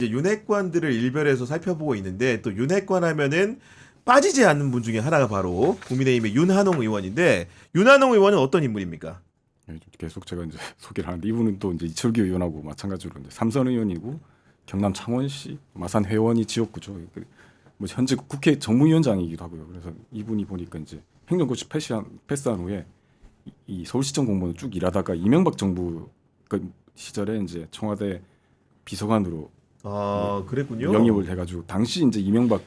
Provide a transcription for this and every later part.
이제 윤핵관들을 일별해서 살펴보고 있는데 또 윤핵관 하면은 빠지지 않는 분 중에 하나가 바로 국민의힘의 윤한홍 의원인데 윤한홍 의원은 어떤 인물입니까? 예, 계속 제가 이제 소개를 하는데 이분은 또 이제 이철규 의원하고 마찬가지로 이제 삼선 의원이고 경남 창원시 마산 회원이 지역구죠. 뭐 현재 국회 정무위원장이기도 하고요. 그래서 이분이 보니까 이제 행정고시 패스한 후에 이 서울시청 공무원을 쭉 일하다가 이명박 정부 그 시절에 이제 청와대 비서관으로 아, 그랬군요. 영입을 해가지고 당시 이제 이명박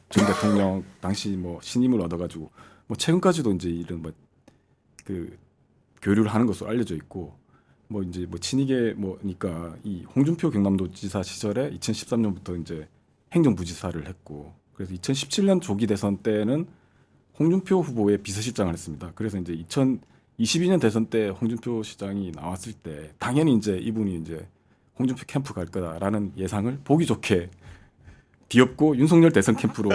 전 대통령 당시 뭐 신임을 얻어가지고 뭐 최근까지도 이제 이런 뭐 그 교류를 하는 것으로 알려져 있고 뭐 이제 뭐 친이계 뭐니까 이 홍준표 경남도지사 시절에 2013년부터 이제 행정부지사를 했고 그래서 2017년 조기 대선 때는 홍준표 후보의 비서실장을 했습니다. 그래서 이제 2022년 대선 때 홍준표 시장이 나왔을 때 당연히 이제 이분이 이제 홍준표 캠프 갈 거다라는 예상을 보기 좋게 뒤엎고 윤석열 대선 캠프로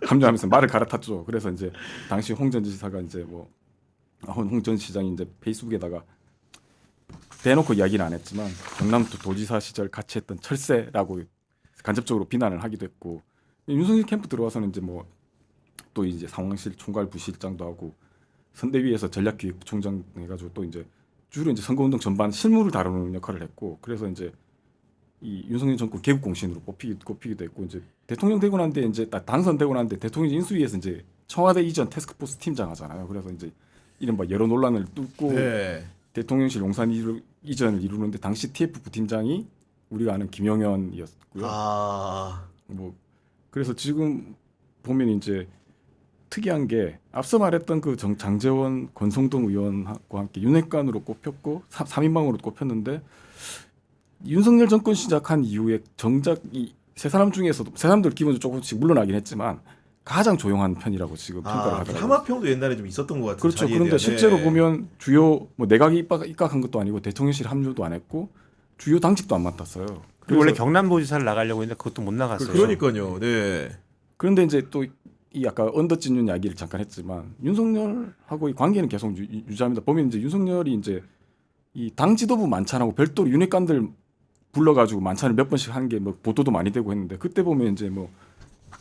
합류하면서 말을 갈아탔죠. 그래서 이제 당시 홍 전 지사가 이제 홍 전 시장이 이제 페이스북에다가 대놓고 이야기는 안 했지만 경남도 도지사 시절 같이 했던 철새라고 간접적으로 비난을 하기도 했고 윤석열 캠프 들어와서는 이제 뭐 또 이제 상황실 총괄 부실장도 하고 선대위에서 전략기획부총장 해가지고 또 이제 주로 이제 선거운동 전반 실무를 다루는 역할을 했고 그래서 이제 이 윤석열 정권 개국 공신으로 꼽히기도 했고 이제 대통령 되고 난데 이제 당선되고 난데 대통령 인수위에서 이제 청와대 이전 태스크포스 팀장 하잖아요. 그래서 이제 이른바 여러 논란을 뚫고 네. 대통령실 용산 이전을 이루는데 당시 TF 부팀장이 우리가 아는 김영현이었고요. 아, 뭐 그래서 지금 보면 이제 특이한 게 앞서 말했던 그 장제원, 권성동 의원과 함께 윤핵관으로 꼽혔고 3인방으로 꼽혔는데 윤석열 정권 시작한 이후에 정작 이 세 사람 중에서도 세 사람들 기본적으로 조금씩 물러나긴 했지만 가장 조용한 편이라고 지금 평가를 하더라고요. 하마평도 옛날에 좀 있었던 것 같아요. 그렇죠. 그런데 실제로 보면 주요 뭐 내각이 입각한 것도 아니고 대통령실 합류도 안 했고 주요 당직도 안 맡았어요. 그리고 원래 경남도지사를 나가려고 했는데 그것도 못 나갔어요. 그러니까요. 네. 그런데 이제 또 이 아까 언더찐윤 이야기를 잠깐 했지만 윤석열하고 이 관계는 계속 유지합니다. 보면 이제 윤석열이 이제 이 당 지도부 만찬하고 별도로 윤핵관들 불러가지고 만찬을 몇 번씩 하는 게 뭐 보도도 많이 되고 했는데 그때 보면 이제 뭐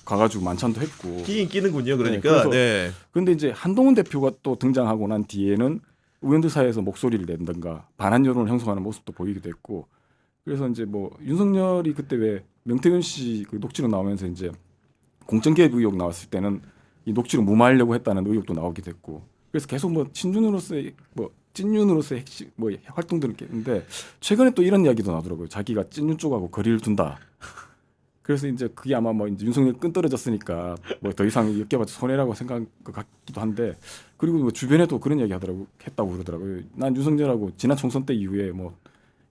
가가지고 만찬도 했고 끼긴 끼는군요. 네, 그러니까. 그래서 네. 그런데 이제 한동훈 대표가 또 등장하고 난 뒤에는 의원들 사이에서 목소리를 낸던가 반한 여론을 형성하는 모습도 보이기도 했고 그래서 이제 뭐 윤석열이 그때 왜 명태균 씨 그 녹취록 나오면서 이제 공천개입 의혹 나왔을 때는 이 녹취록 무마하려고 했다는 의혹도 나오기도 했고 그래서 계속 뭐 친윤으로서의 찐윤으로서의 핵심 활동들을 했는데 최근에 또 이런 이야기도 나더라고요. 자기가 찐윤 쪽하고 거리를 둔다. 그래서 이제 그게 아마 뭐 이제 윤석열 끈 떨어졌으니까 뭐 더 이상 엮여봤자 손해라고 생각한 것 같기도 한데 그리고 뭐 주변에도 그런 이야기 했다고 그러더라고요. 난 윤석열하고 지난 총선 때 이후에 뭐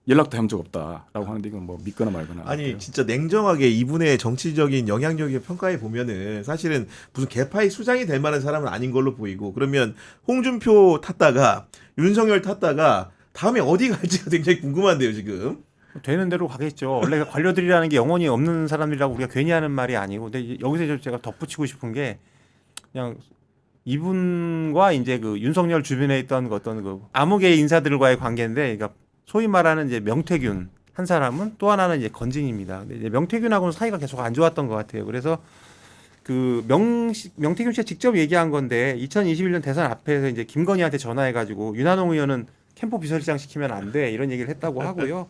연락도 한 적 없다라고 하는데 이건 뭐 믿거나 말거나. 아니 같아요. 진짜 냉정하게 이분의 정치적인 영향력의 평가에 보면은 사실은 무슨 개파의 수장이 될 만한 사람은 아닌 걸로 보이고 그러면 홍준표 탔다가 윤석열 탔다가 다음에 어디 갈지가 굉장히 궁금한데요 지금. 되는 대로 가겠죠. 원래 관료들이라는 게 영혼이 없는 사람들이라고 우리가 괜히 하는 말이 아니고 근데 여기서 제가 덧붙이고 싶은 게 그냥 이분과 이제 그 윤석열 주변에 있던 그 어떤 그 암흑의 인사들과의 관계인데 그러니까 소위 말하는 이제 명태균 한 사람은 또 하나는 이제 건진입니다. 근데 이제 명태균하고는 사이가 계속 안 좋았던 것 같아요. 그래서 그 명태균 씨가 직접 얘기한 건데 2021년 대선 앞에서 이제 김건희한테 전화해가지고 윤한홍 의원은 캠프 비서실장 시키면 안 돼 이런 얘기를 했다고 하고요.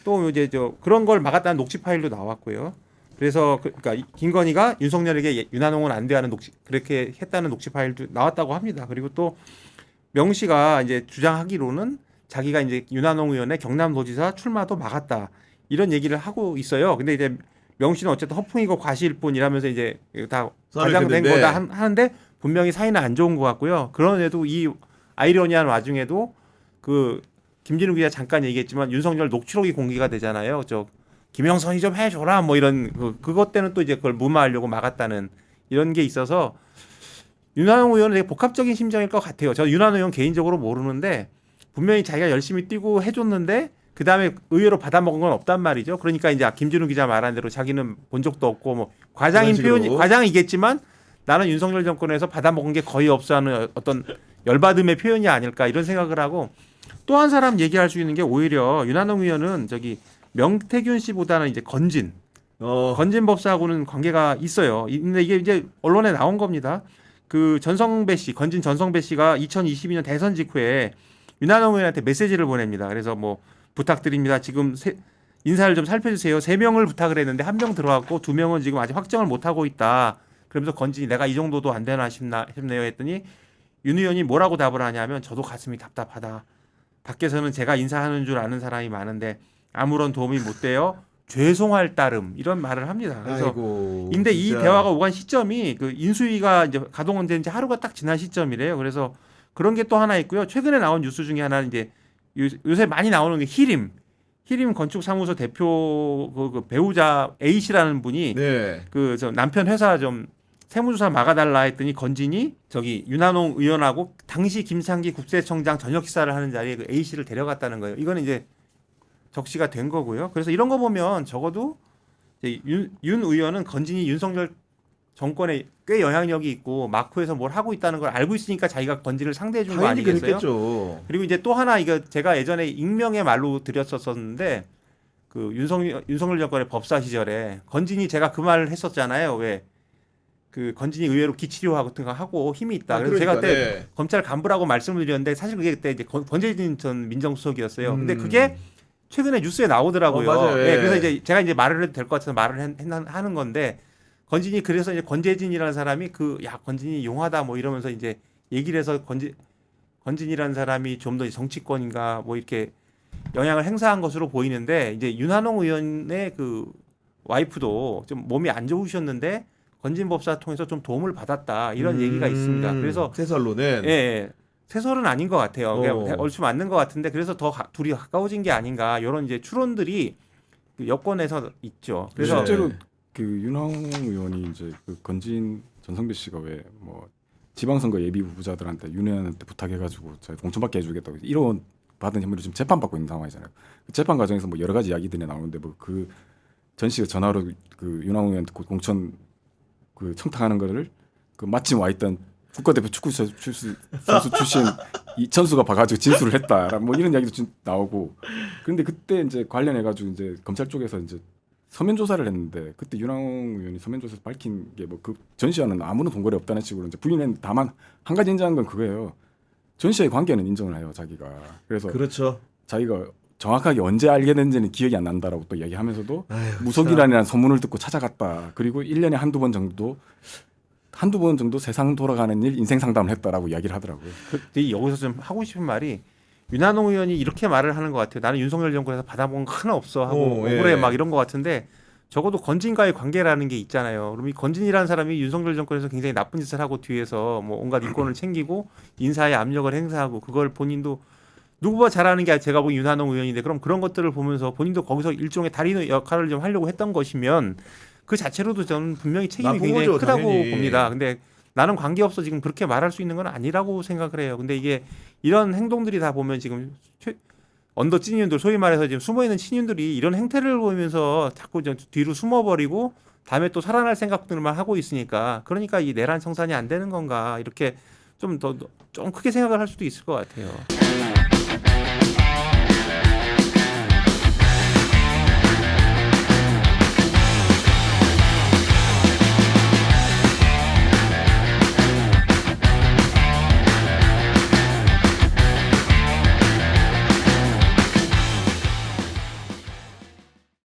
또 이제 그런 걸 막았다는 녹취 파일도 나왔고요. 그래서 그러니까 김건희가 윤석열에게 윤한홍은 안 돼하는 그렇게 했다는 녹취 파일도 나왔다고 합니다. 그리고 또 명 씨가 이제 주장하기로는 자기가 이제 윤한홍 의원의 경남도지사 출마도 막았다 이런 얘기를 하고 있어요. 근데 이제 명 씨는 어쨌든 허풍이고 과시일 뿐이라면서 이제 다 과장된 거다 하는데 분명히 사이는 안 좋은 것 같고요. 그런데도 이 아이러니한 와중에도 그 김진우 기자 잠깐 얘기했지만 윤석열 녹취록이 공개가 되잖아요. 저 김영선이 좀 해줘라 뭐 이런 그것 때는 또 이제 그걸 무마하려고 막았다는 이런 게 있어서 윤한홍 의원은 되게 복합적인 심정일 것 같아요. 저 윤한홍 의원 개인적으로 모르는데 분명히 자기가 열심히 뛰고 해줬는데 그 다음에 의외로 받아먹은 건 없단 말이죠. 그러니까 이제 김진우 기자 말한 대로 자기는 본 적도 없고 뭐 과장이겠지만 나는 윤석열 정권에서 받아먹은 게 거의 없어하는 어떤 열받음의 표현이 아닐까 이런 생각을 하고 또 한 사람 얘기할 수 있는 게 오히려 윤한홍 의원은 저기 명태균 씨보다는 이제 건진 건진법사하고는 관계가 있어요. 근데 이게 이제 언론에 나온 겁니다. 그 전성배 씨, 건진 전성배 씨가 2022년 대선 직후에 윤한홍 의원한테 메시지를 보냅니다. 그래서 뭐 부탁드립니다. 지금 인사를 좀 살펴주세요. 3명을 부탁을 했는데 1명 들어왔고 2명은 지금 아직 확정을 못 하고 있다. 그러면서 건진이 내가 이 정도도 안 되나 싶네요 했더니 윤 의원이 뭐라고 답을 하냐면 저도 가슴이 답답하다. 밖에서는 제가 인사하는 줄 아는 사람이 많은데 아무런 도움이 못 돼요. 죄송할 따름 이런 말을 합니다. 그래서 아이고, 근데 이 진짜. 대화가 오간 시점이 그 인수위가 이제 가동된 지 하루가 딱 지난 시점이래요. 그래서 그런 게 또 하나 있고요. 최근에 나온 뉴스 중에 하나는 이제 요새 많이 나오는 게 히림 건축사무소 대표 그 배우자 A 씨라는 분이 네. 그 저 남편 회사 좀 세무조사 막아달라 했더니 건진이 저기 윤한홍 의원하고 당시 김창기 국세청장 저녁 식사를 하는 자리에 그 A 씨를 데려갔다는 거예요. 이거는 이제 적시가 된 거고요. 그래서 이런 거 보면 적어도 이제 윤 의원은 건진이 윤석열 정권에 꽤 영향력이 있고 마크에서 뭘 하고 있다는 걸 알고 있으니까 자기가 건진을 상대해 준 거 당연히 아니겠어요? 그랬겠죠. 그리고 이제 또 하나 이거 제가 예전에 익명의 말로 드렸었는데 그 윤석열 정권의 법사 시절에 건진이 제가 그 말을 했었잖아요. 왜 그 건진이 의외로 기치료 같은 거 하고 힘이 있다. 그래서 제가 그때 네. 검찰 간부라고 말씀을 드렸는데 사실 그게 그때 이제 권재진 전 민정수석이었어요. 근데 그게 최근에 뉴스에 나오더라고요. 맞아요. 네, 예. 그래서 이제 제가 이제 말을 해도 될 것 같아서 말을 하는 건데 건진이 그래서 이제 권재진이라는 사람이 그 야 건진이 용하다 뭐 이러면서 이제 얘기를 해서 건진이라는 사람이 좀 더 정치권인가 뭐 이렇게 영향을 행사한 것으로 보이는데 이제 윤한홍 의원의 그 와이프도 좀 몸이 안 좋으셨는데 건진법사 통해서 좀 도움을 받았다 이런 얘기가 있습니다. 그래서 새설로는 예, 세설은 아닌 것 같아요. 그냥 얼추 맞는 것 같은데 그래서 더 둘이 가까워진 게 아닌가 이런 이제 추론들이 그 여권에서 있죠. 그래서 실제로 그 윤한홍 의원이 이제 그 건진 전성배 씨가 왜 뭐 지방선거 예비 후보자들한테 윤 의원한테 부탁해가지고 제가 공천받게 해주겠다고 1억 받은 혐의로 지금 재판받고 있는 상황이잖아요. 그 재판 과정에서 뭐 여러 가지 이야기들이 나오는데 뭐 그 전 씨가 전화로 그 윤한홍 의원한테 공천 그 청탁하는 거를 그 마침 와 있던 국가대표 축구 선수 출신 이천수가 봐가지고 진술을 했다. 뭐 이런 이야기도 나오고. 그런데 그때 이제 관련해가지고 이제 검찰 쪽에서 이제 서면 조사를 했는데 그때 윤한홍 의원이 서면 조사에서 밝힌 게 뭐 그 전 씨와는 아무런 동거래 없다는 식으로 이제 부인했는데 다만 한 가지 인정한 건 그거예요. 전 씨의 관계는 인정을 해요, 자기가. 그래서 그렇죠. 자기가 정확하게 언제 알게 된지는 기억이 안 난다라고 또 이야기하면서도 아유, 무속이라는 소문을 듣고 찾아갔다. 그리고 1년에 한두 번 정도 세상 돌아가는 일 인생 상담을 했다라고 이야기를 하더라고요. 근데 여기서 좀 하고 싶은 말이 윤한홍 의원이 이렇게 말을 하는 것 같아요. 나는 윤석열 정권에서 받아본 건 하나 없어 하고 억울해 예. 막 이런 것 같은데 적어도 건진과의 관계라는 게 있잖아요. 그럼 이 건진이라는 사람이 윤석열 정권에서 굉장히 나쁜 짓을 하고 뒤에서 뭐 온갖 인권을 챙기고 인사에 압력을 행사하고 그걸 본인도 누구보다 잘하는 게 제가 보기 윤한홍 의원인데 그럼 그런 것들을 보면서 본인도 거기서 일종의 다리 역할을 좀 하려고 했던 것이면 그 자체로도 저는 분명히 책임이 나쁜 굉장히 거죠, 크다고 당연히. 봅니다. 근데 나는 관계없어 지금 그렇게 말할 수 있는 건 아니라고 생각을 해요. 근데 이게 이런 행동들이 다 보면 지금 언더 찐윤들 소위 말해서 지금 숨어있는 친윤들이 이런 행태를 보이면서 자꾸 뒤로 숨어버리고 다음에 또 살아날 생각들만 하고 있으니까 그러니까 이 내란 청산이 안 되는 건가 이렇게 좀 크게 생각을 할 수도 있을 것 같아요.